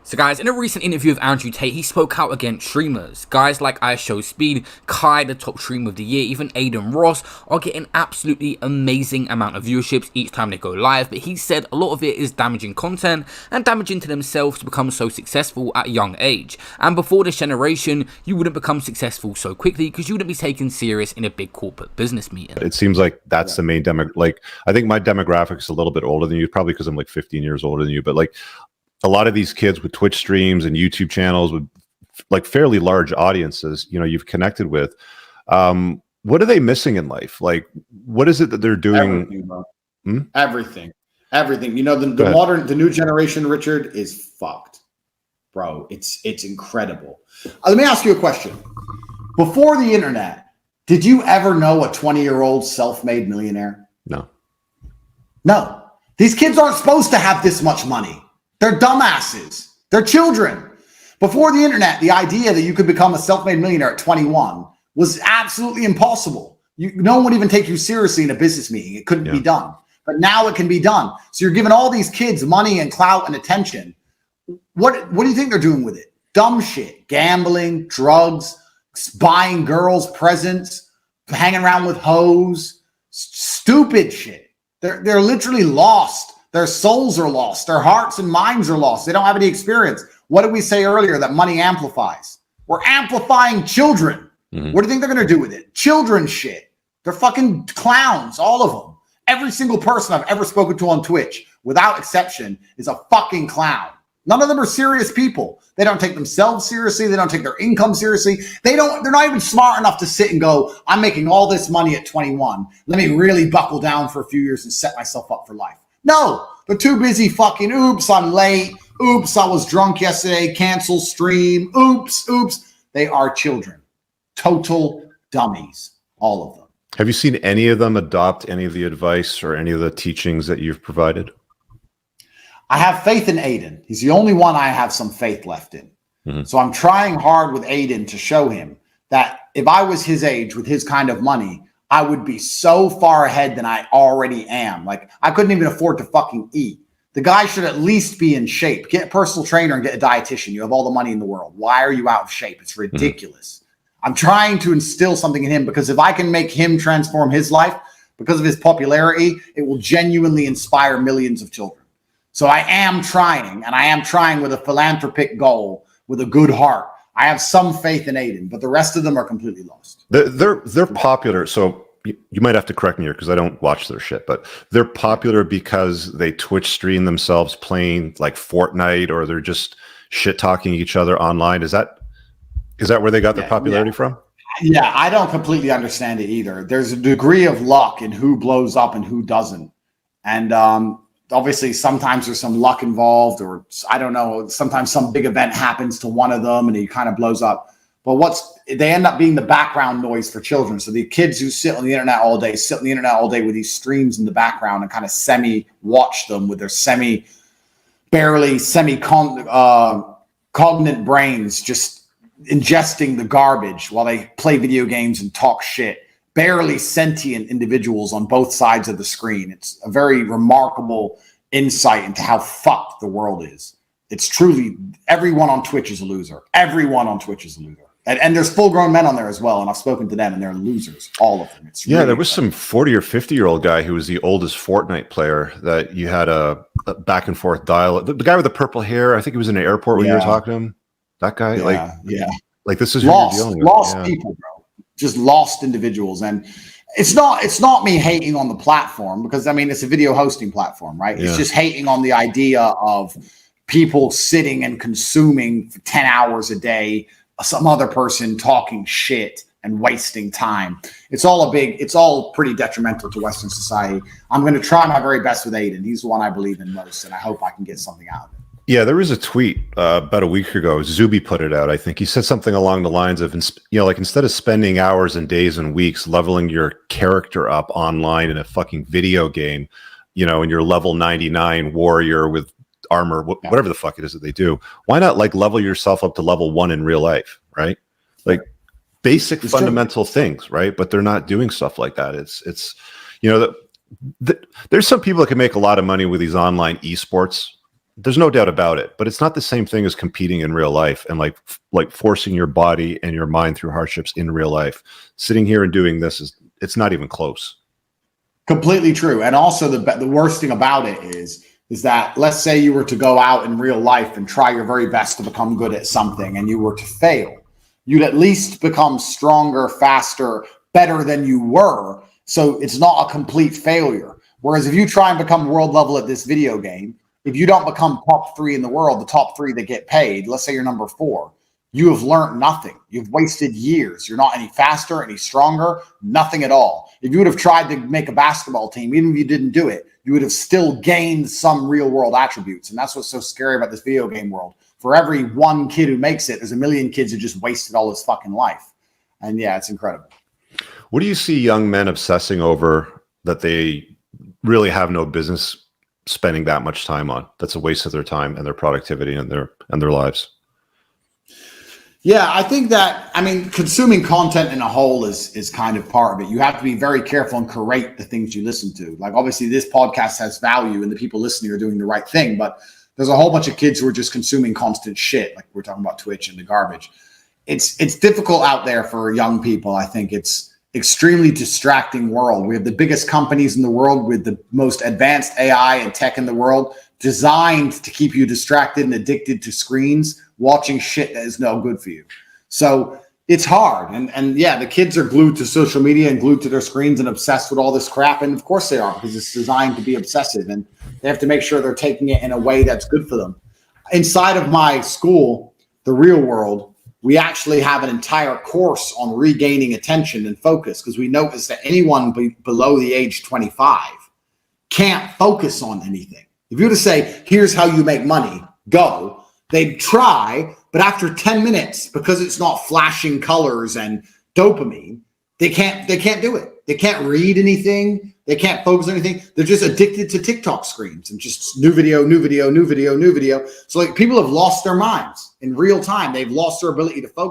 So guys, in a recent interview with Andrew Tate, he spoke out against streamers. Guys like iShowSpeed, Kai, the top streamer of the year, even Aiden Ross are getting absolutely amazing amount of viewerships each time they go live, but he said a lot of it is damaging content and damaging to themselves to become so successful at a young age. And before this generation, you wouldn't become successful so quickly because you wouldn't be taken serious in a big corporate business meeting. It seems like that's the main demo. Like, I think my demographic is a little bit older than you, probably because I'm like 15 years older than you, but like, a lot of these kids with Twitch streams and YouTube channels with like fairly large audiences, you know, you've connected with. What are they missing in life? Like, what is it that they're doing? Everything, bro. Everything. You know, the new generation, Richard, is fucked, bro. It's incredible. Let me ask you a question. Before the internet, did you ever know a 20-year-old self-made millionaire? No. These kids aren't supposed to have this much money. They're dumbasses. They're children. Before the internet, the idea that you could become a self-made millionaire at 21 was absolutely impossible. No one would even take you seriously in a business meeting. It couldn't be done. But now it can be done. So you're giving all these kids money and clout and attention. What do you think they're doing with it? Dumb shit. Gambling, drugs, buying girls presents, hanging around with hoes, stupid shit. They're literally lost. Their souls are lost. Their hearts and minds are lost. They don't have any experience. What did we say earlier that money amplifies? We're amplifying children. What do you think they're going to do with it? Children shit. They're fucking clowns, all of them. Every single person I've ever spoken to on Twitch, without exception, is a fucking clown. None of them are serious people. They don't take themselves seriously. They don't take their income seriously. They're not even smart enough to sit and go, I'm making all this money at 21. Let me really buckle down for a few years and set myself up for life. No, they're too busy fucking, oops, I'm late. Oops, I was drunk yesterday. Cancel stream. Oops. They are children. Total dummies. All of them. Have you seen any of them adopt any of the advice or any of the teachings that you've provided? I have faith in Aiden. He's the only one I have some faith left in. So I'm trying hard with Aiden to show him that if I was his age with his kind of money, I would be so far ahead than I already am. Like, I couldn't even afford to fucking eat. The guy should at least be in shape. Get a personal trainer and get a dietitian. You have all the money in the world. Why are you out of shape? It's ridiculous. I'm trying to instill something in him because if I can make him transform his life because of his popularity, it will genuinely inspire millions of children. So I am trying, and I am trying with a philanthropic goal, with a good heart. I have some faith in Aiden, but the rest of them are completely lost. They're popular. So you might have to correct me here because I don't watch their shit, but they're popular because they Twitch stream themselves playing like Fortnite, or they're just shit talking each other online. Is that where they got their popularity from? Yeah, I don't completely understand it either. There's a degree of luck in who blows up and who doesn't. And obviously sometimes there's some luck involved, or I don't know, sometimes some big event happens to one of them and he kind of blows up. But they end up being the background noise for children. So the kids who sit on the internet all day with these streams in the background and kind of semi-watch them with their barely cognate brains, just ingesting the garbage while they play video games and talk shit. Barely sentient individuals on both sides of the screen. It's a very remarkable insight into how fucked the world is. It's truly, everyone on Twitch is a loser. Everyone on Twitch is a loser. And there's full-grown men on there as well, and I've spoken to them, and they're losers, all of them. It's really there was some 40 or 50-year-old guy who was the oldest Fortnite player that you had a back and forth dialogue. The guy with the purple hair, I think he was in an airport when you were talking to him. That guy, like this is lost, who you're dealing with. Lost people, bro. Just lost individuals. And it's not me hating on the platform, because I mean, it's a video hosting platform, right? It's just hating on the idea of people sitting and consuming for 10 hours a day, some other person talking shit and wasting time. It's all pretty detrimental to Western society. I'm going to try my very best with Aiden. He's the one I believe in most, and I hope I can get something out of it. Yeah, there was a tweet about a week ago. Zuby put it out. I think he said something along the lines of, like, instead of spending hours and days and weeks leveling your character up online in a fucking video game, and your level 99 warrior with armor, whatever the fuck it is that they do, why not like level yourself up to level 1 in real life, right? Like basic fundamental things, right? But they're not doing stuff like that. It's there's some people that can make a lot of money with these online esports there's no doubt about it, but it's not the same thing as competing in real life and like forcing your body and your mind through hardships in real life. Sitting here and doing this it's not even close. Completely true. And also the worst thing about it is that, let's say you were to go out in real life and try your very best to become good at something and you were to fail, you'd at least become stronger, faster, better than you were. So it's not a complete failure. Whereas if you try and become world level at this video game, if you don't become top 3 in the world, the top 3 that get paid, let's say you're number 4, you have learned nothing. You've wasted years. You're not any faster, any stronger, nothing at all. If you would have tried to make a basketball team, even if you didn't do it, you would have still gained some real world attributes. And that's what's so scary about this video game world. For every one kid who makes it, there's a million kids who just wasted all his fucking life. And yeah, it's incredible. What do you see young men obsessing over that they really have no business spending that much time on? That's a waste of their time and their productivity and their lives. Yeah, I think that, consuming content in a whole is kind of part of it. You have to be very careful and curate the things you listen to. Like, obviously, this podcast has value and the people listening are doing the right thing, but there's a whole bunch of kids who are just consuming constant shit. Like we're talking about Twitch and the garbage. It's difficult out there for young people. I think it's extremely distracting world. We have the biggest companies in the world with the most advanced AI and tech in the world, designed to keep you distracted and addicted to screens, watching shit that is no good for you. So it's hard. And yeah, the kids are glued to social media and glued to their screens and obsessed with all this crap. And of course they are, because it's designed to be obsessive, and they have to make sure they're taking it in a way that's good for them. Inside of my school, The Real World, we actually have an entire course on regaining attention and focus, because we noticed that anyone below the age 25 can't focus on anything. If you were to say, here's how you make money, go, they'd try, but after 10 minutes, because it's not flashing colors and dopamine, they can't do it. They can't read anything. They can't focus on anything. They're just addicted to TikTok screens and just new video, new video, new video, new video. So like, people have lost their minds in real time. They've lost their ability to focus.